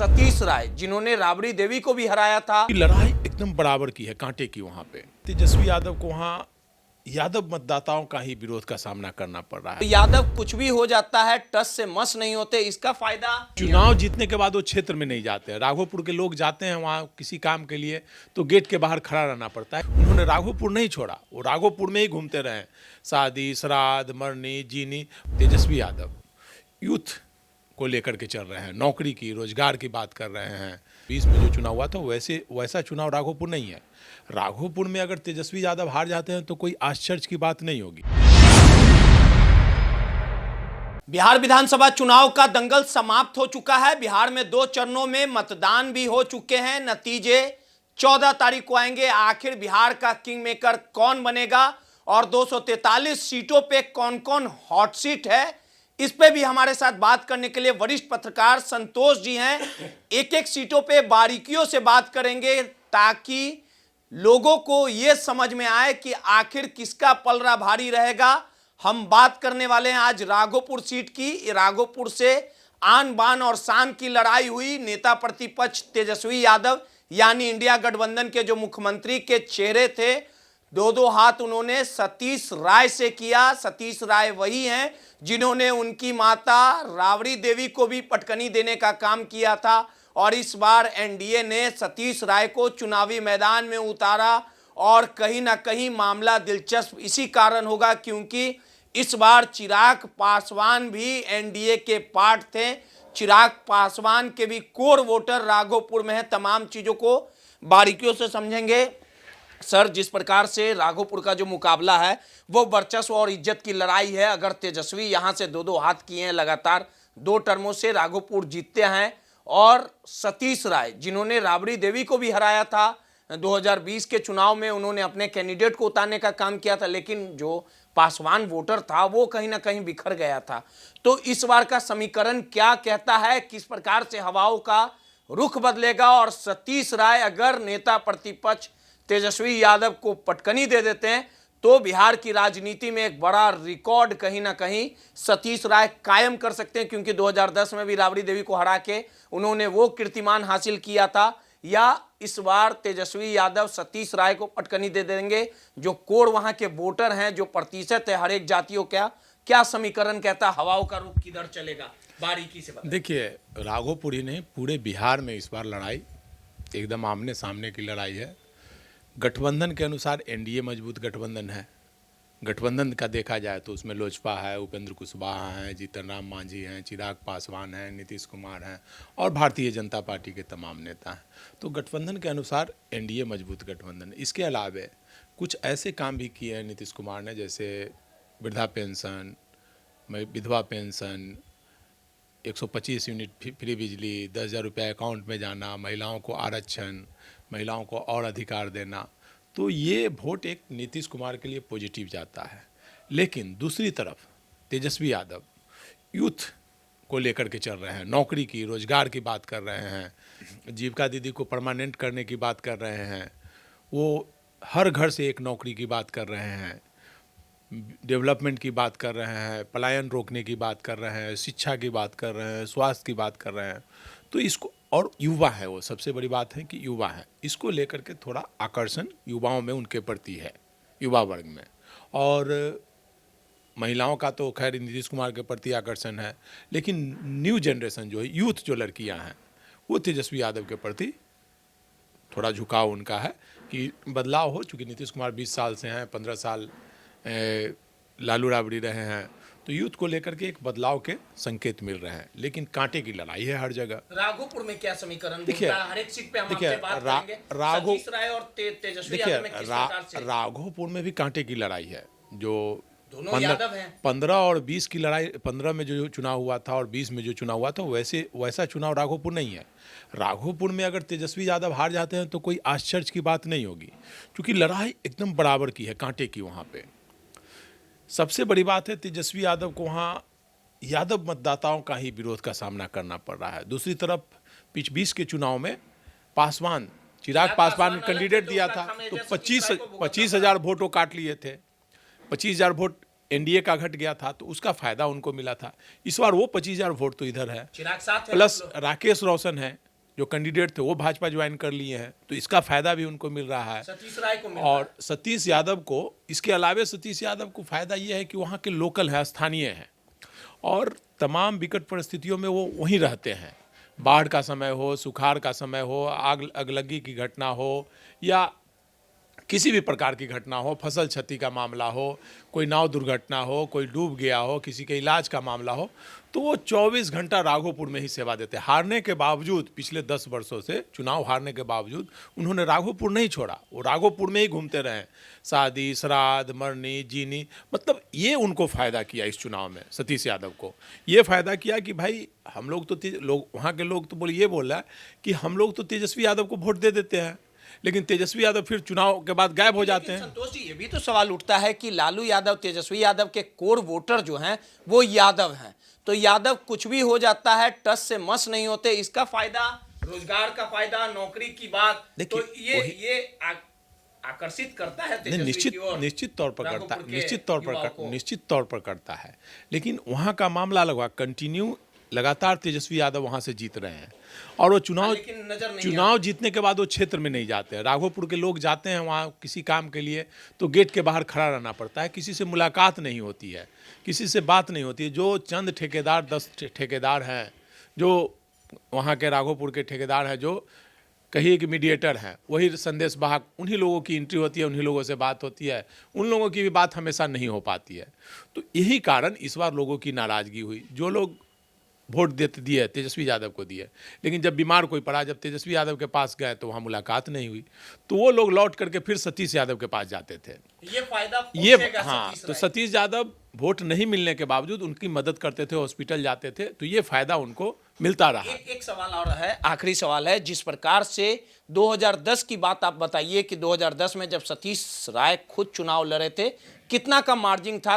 सतीश राय जिन्होंने राबड़ी देवी को भी हराया था। लड़ाई एकदम बराबर की है, कांटे की। वहां पे तेजस्वी यादव को वहां यादव मतदाताओं का ही विरोध का सामना करना पड़ रहा है। यादव कुछ भी हो जाता है, टस से मस नहीं होते, इसका फायदा चुनाव जीतने के बाद वो क्षेत्र में नहीं जाते हैं। राघोपुर के लोग जाते हैं वहाँ किसी काम के लिए तो गेट के बाहर खड़ा रहना पड़ता है। उन्होंने राघोपुर नहीं छोड़ा, वो राघोपुर में ही घूमते रहे, शादी श्राद्ध मरनी जीनी। तेजस्वी यादव यूथ को लेकर के चल रहे हैं, नौकरी की रोजगार की बात कर रहे हैं। 20 में जो चुनाव हुआ था वैसा चुनाव राघोपुर नहीं है। राघोपुर में अगर तेजस्वी यादव हार जाते हैं तो कोई आश्चर्य की बात नहीं होगी। बिहार विधानसभा चुनाव का दंगल समाप्त हो चुका है। बिहार में 2 चरणों में मतदान भी हो चुके हैं। नतीजे 14 तारीख को आएंगे। आखिर बिहार का किंग मेकर कौन बनेगा और 243 सीटों पे कौन कौन हॉट सीट है, इस पे भी हमारे साथ बात करने के लिए वरिष्ठ पत्रकार संतोष जी हैं। एक एक सीटों पे बारीकियों से बात करेंगे ताकि लोगों को यह समझ में आए कि आखिर किसका पलड़ा भारी रहेगा। हम बात करने वाले हैं आज राघोपुर सीट की। राघोपुर से आन बान और शान की लड़ाई हुई। नेता प्रतिपक्ष तेजस्वी यादव यानी इंडिया गठबंधन के जो मुख्यमंत्री के चेहरे थे, 2-2 हाथ उन्होंने सतीश राय से किया। सतीश राय वही हैं जिन्होंने उनकी माता राबड़ी देवी को भी पटकनी देने का काम किया था और इस बार एनडीए ने सतीश राय को चुनावी मैदान में उतारा। और कहीं ना कहीं मामला दिलचस्प इसी कारण होगा क्योंकि इस बार चिराग पासवान भी एनडीए के पार्ट थे। चिराग पासवान के भी कोर वोटर राघोपुर में है। तमाम चीजों को बारीकियों से समझेंगे। सर, जिस प्रकार से राघोपुर का जो मुकाबला है वो वर्चस्व और इज्जत की लड़ाई है। अगर तेजस्वी यहां से 2-2 हाथ किए हैं, लगातार 2 टर्मों से राघोपुर जीतते हैं, और सतीश राय जिन्होंने राबड़ी देवी को भी हराया था 2020 के चुनाव में, उन्होंने अपने कैंडिडेट को उतारने का काम किया था, लेकिन जो पासवान वोटर था वो कहीं ना कहीं बिखर गया था। तो इस बार का समीकरण क्या कहता है, किस प्रकार से हवाओं का रुख बदलेगा, और सतीश राय अगर नेता प्रतिपक्ष तेजस्वी यादव को पटकनी दे देते हैं तो बिहार की राजनीति में एक बड़ा रिकॉर्ड कहीं ना कहीं सतीश राय कायम कर सकते हैं, क्योंकि 2010 में भी राबड़ी देवी को हरा के उन्होंने वो कीर्तिमान हासिल किया था। या इस बार तेजस्वी यादव सतीश राय को पटकनी दे देंगे। जो कोर वहां के वोटर हैं, जो प्रतिशत है हर एक जातियों का, क्या समीकरण कहता है, हवाओं का रुख किधर चलेगा, बारीकी से बताइए। देखिए, राघोपुर ही नहीं, पूरे बिहार में इस बार लड़ाई एकदम आमने सामने की लड़ाई है। गठबंधन के अनुसार एनडीए मजबूत गठबंधन है। गठबंधन का देखा जाए तो उसमें लोजपा है, उपेंद्र कुशवाहा हैं, जीतन राम मांझी हैं, चिराग पासवान हैं, नीतीश कुमार हैं और भारतीय जनता पार्टी के तमाम नेता हैं। तो गठबंधन के अनुसार एनडीए मजबूत गठबंधन। इसके अलावा कुछ ऐसे काम भी किए हैं नीतीश कुमार ने, जैसे वृद्धा पेंशन, विधवा पेंशन, 125 यूनिट फ्री बिजली, 10,000 रुपये अकाउंट में जाना, महिलाओं को आरक्षण, महिलाओं को और अधिकार देना। तो ये वोट एक नीतीश कुमार के लिए पॉजिटिव जाता है। लेकिन दूसरी तरफ तेजस्वी यादव यूथ को लेकर के चल रहे हैं, नौकरी की रोजगार की बात कर रहे हैं, जीविका दीदी को परमानेंट करने की बात कर रहे हैं, वो हर घर से एक नौकरी की बात कर रहे हैं, डेवलपमेंट की बात कर रहे हैं, पलायन रोकने की बात कर रहे हैं, शिक्षा की बात कर रहे हैं, स्वास्थ्य की बात कर रहे हैं। तो इसको, और युवा है, वो सबसे बड़ी बात है कि युवा है, इसको लेकर के थोड़ा आकर्षण युवाओं में उनके प्रति है, युवा वर्ग में। और महिलाओं का तो खैर नीतीश कुमार के प्रति आकर्षण है, लेकिन न्यू जनरेशन जो है, यूथ जो लड़कियां हैं, वो तेजस्वी यादव के प्रति थोड़ा झुकाव उनका है कि बदलाव हो। चूँकि नीतीश कुमार 20 साल से हैं, 15 साल लालू राबड़ी रहे हैं, तो यूथ को लेकर के एक बदलाव के संकेत मिल रहे हैं। लेकिन कांटे की लड़ाई है हर जगह। राघोपुर में क्या समीकरण देखिए, हर एक सीट पे हम आपसे बात करेंगे। सतीश राय और तेजस्वी यादव में किस प्रकार से? राघोपुर में भी कांटे की लड़ाई है। जो दोनों यादव हैं। 15 और 20 की लड़ाई, 15 में जो चुनाव हुआ था और 20 में जो चुनाव हुआ था वैसा चुनाव राघोपुर नहीं है। राघोपुर में अगर तेजस्वी यादव हार जाते हैं तो कोई आश्चर्य की बात नहीं होगी, क्योंकि लड़ाई एकदम बराबर की है, कांटे की। वहाँ पे सबसे बड़ी बात है तेजस्वी यादव को वहाँ यादव मतदाताओं का ही विरोध का सामना करना पड़ रहा है। दूसरी तरफ 20 के चुनाव में पासवान, चिराग पासवान ने कैंडिडेट दिया था तो 25,000 वोट वो काट लिए थे। 25,000 वोट एनडीए का घट गया था, तो उसका फायदा उनको मिला था। इस बार वो 25,000 वोट तो इधर है, प्लस राकेश रोशन है, जो कैंडिडेट थे वो भाजपा ज्वाइन कर लिए हैं, तो इसका फायदा भी उनको मिल रहा है। सतीश राय को मिल और सतीश यादव को, इसके अलावे सतीश यादव को फायदा ये है कि वहाँ के लोकल है, स्थानीय हैं, और तमाम विकट परिस्थितियों में वो वहीं रहते हैं। बाढ़ का समय हो, सुखाड़ का समय हो, आग अगलगी की घटना हो, या किसी भी प्रकार की घटना हो, फसल क्षति का मामला हो, कोई नाव दुर्घटना हो, कोई डूब गया हो, किसी के इलाज का मामला हो, तो वो 24 घंटा राघोपुर में ही सेवा देते हैं। हारने के बावजूद, पिछले 10 वर्षों से चुनाव हारने के बावजूद उन्होंने राघोपुर नहीं छोड़ा, वो राघोपुर में ही घूमते रहे। शादी, श्राद्ध, मरनी, जीनी, मतलब ये उनको फ़ायदा किया इस चुनाव में। सतीश यादव को ये फ़ायदा किया कि भाई हम लोग तो लोग, वहाँ के लोग तो ये बोल रहा है कि हम लोग तो तेजस्वी यादव को वोट दे देते हैं, लेकिन तेजस्वी यादव फिर चुनाव के बाद गायब हो जाते हैं। संतोष जी, ये भी तो सवाल उठता है कि लालू यादव, तेजस्वी यादव के कोर वोटर जो हैं वो यादव हैं, तो यादव कुछ भी हो जाता है, टस से मस नहीं होते। इसका फायदा, रोजगार का फायदा, नौकरी की बात, तो ये आकर्षित करता है तेजस्वी की ओर। निश्चित तौर पर करता है, निश्चित तौर पर करता है। लेकिन वहाँ का मामला अलग हुआ, कंटिन्यू लगातार तेजस्वी यादव वहाँ से जीत रहे हैं, और वो चुनाव जीतने के बाद वो क्षेत्र में नहीं जाते हैं। राघोपुर के लोग जाते हैं वहाँ किसी काम के लिए, तो गेट के बाहर खड़ा रहना पड़ता है, किसी से मुलाकात नहीं होती है, किसी से बात नहीं होती है। जो चंद ठेकेदार, 10 ठेकेदार हैं जो वहाँ के राघोपुर के ठेकेदार हैं, जो कहिए कि मीडिएटर हैं, वही संदेश वाहक, उन्हीं लोगों की एंट्री होती है, उन्हीं लोगों से बात होती है, उन लोगों की भी बात हमेशा नहीं हो पाती है। तो यही कारण इस बार लोगों की नाराज़गी हुई। जो लोग वोट दिए तेजस्वी यादव को दिए, लेकिन जब बीमार कोई पड़ा, जब तेजस्वी यादव के पास गए तो वहाँ मुलाकात नहीं हुई, तो वो लोग लौट करके फिर सतीश यादव के पास जाते थे। ये फायदा हाँ, तो सतीश यादव वोट नहीं मिलने के बावजूद उनकी मदद करते थे, हॉस्पिटल जाते थे, तो ये फायदा उनको मिलता रहा। एक सवाल और है, आखिरी सवाल है। जिस प्रकार से 2010 की बात आप बताइए कि 2010 में जब सतीश राय खुद चुनाव लड़े थे, कितना का मार्जिन था,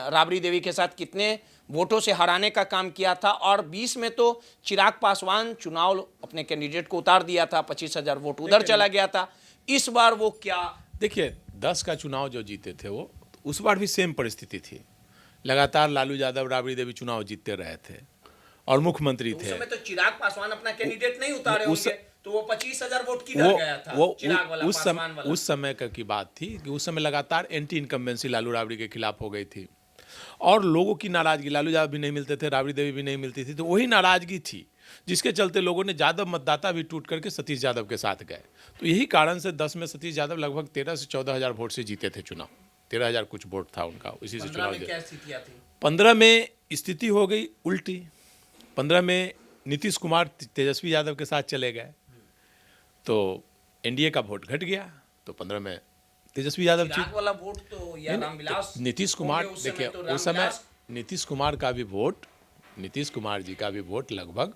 राबड़ी देवी के साथ कितने वोटों से हराने का काम किया था, और 20 में तो चिराग पासवान चुनाव अपने कैंडिडेट को उतार दिया था, 25,000 वोट उधर चला गया था। इस बार वो क्या, देखिए 10 का चुनाव जो जीते थे वो, उस बार भी सेम परिस्थिति थी। लगातार लालू यादव, राबड़ी देवी चुनाव जीतते रहे थे और मुख्यमंत्री थे। उस समय तो चिराग पासवान अपना कैंडिडेट नहीं उतारे होंगे, तो वो 25,000 वोट किधर गया था? चिराग वाला, पासवान वाला। उस समय की बात थी कि उस समय लगातार एंटी इनकम्बेंसी लालू राबड़ी के खिलाफ हो गई थी, और लोगों की नाराजगी, लालू यादव भी नहीं मिलते थे, राबड़ी देवी भी नहीं मिलती थी, तो वही नाराजगी थी जिसके चलते लोगों ने यादव मतदाता भी टूट करके सतीश यादव के साथ गए। तो यही कारण से 10 में सतीश यादव लगभग 13 से 14,000 वोट से जीते थे चुनाव। 13,000 कुछ वोट था उनका, इसी से चुनाव जीते। 15 में स्थिति हो गई उल्टी। 15 में नीतीश कुमार तेजस्वी यादव के साथ चले गए, तो एनडीए का वोट घट गया, तो 15 में तेजस्वी यादव वाला वोट तो या रामविलास, नीतीश कुमार, देखिए उस समय नीतीश कुमार का भी वोट, नीतीश कुमार जी का भी वोट लगभग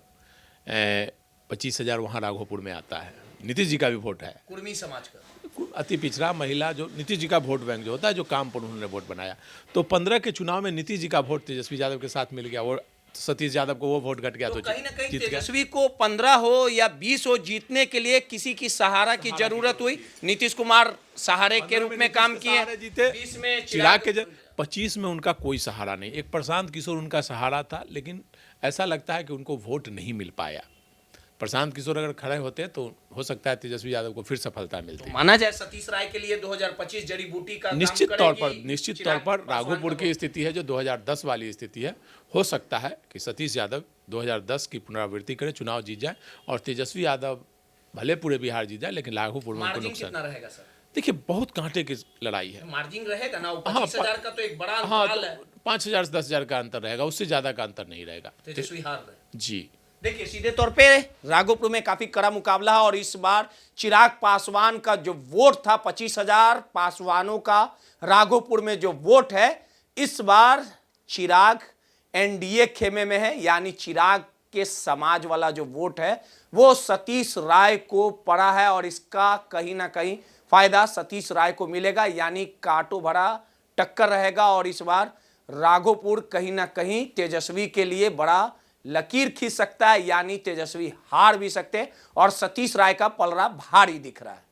25,000 वहाँ राघोपुर में आता है। नीतीश जी का भी वोट है, कुर्मी समाज का, अति पिछड़ा महिला, जो नीतीश जी का वोट बैंक जो होता है, जो काम पर उन्होंने वोट बनाया। तो 15 के चुनाव में नीतीश जी का वोट तेजस्वी यादव के साथ मिल गया, और सतीश यादव को वो वोट घट गया, तो कहीं ना कहीं तेजस्वी को 15 हो या 20 हो जीतने के लिए किसी की सहारा की जरूरत हुई। नीतीश कुमार सहारे के रूप में काम किए, जीते। 20 में चिराग के 25 में उनका कोई सहारा नहीं, एक प्रशांत किशोर उनका सहारा था, लेकिन ऐसा लगता है कि उनको वोट नहीं मिल पाया। प्रशांत किशोर अगर खड़े होते तो हो सकता है तेजस्वी यादव को फिर सफलता मिलती। तो माना जाए सतीश राय के लिए 2025 जड़ी बूटी का निश्चित तौर पर राघोपुर की स्थिति है जो 2010 वाली स्थिति है। हो सकता है कि सतीश यादव 2010 की पुनरावृत्ति करे, चुनाव जीत जाए, और तेजस्वी यादव भले पूरे बिहार जीत जाए, लेकिन राघोपुर में उनको नुकसान रहेगा। सर देखिए बहुत कांटे की लड़ाई है, मार्जिन रहेगा ना, 25,000 का तो एक बड़ा अंतर है। 5,000 से 10,000 का अंतर रहेगा, उससे ज्यादा का अंतर नहीं रहेगा। तेजस्वी हार रहे जी। देखिए सीधे तौर पे राघोपुर में काफी कड़ा मुकाबला है, और इस बार चिराग पासवान का जो वोट था 25,000 पासवानों का राघोपुर में जो वोट है, इस बार चिराग एनडीए खेमे में है, यानी चिराग के समाज वाला जो वोट है वो सतीश राय को पड़ा है, और इसका कहीं ना कहीं फायदा सतीश राय को मिलेगा, यानी कांटो भरा टक्कर रहेगा। और इस बार राघोपुर कहीं ना कहीं तेजस्वी के लिए बड़ा लकीर खींच सकता है, यानी तेजस्वी हार भी सकते हैं, और सतीश राय का पलड़ा भारी दिख रहा है।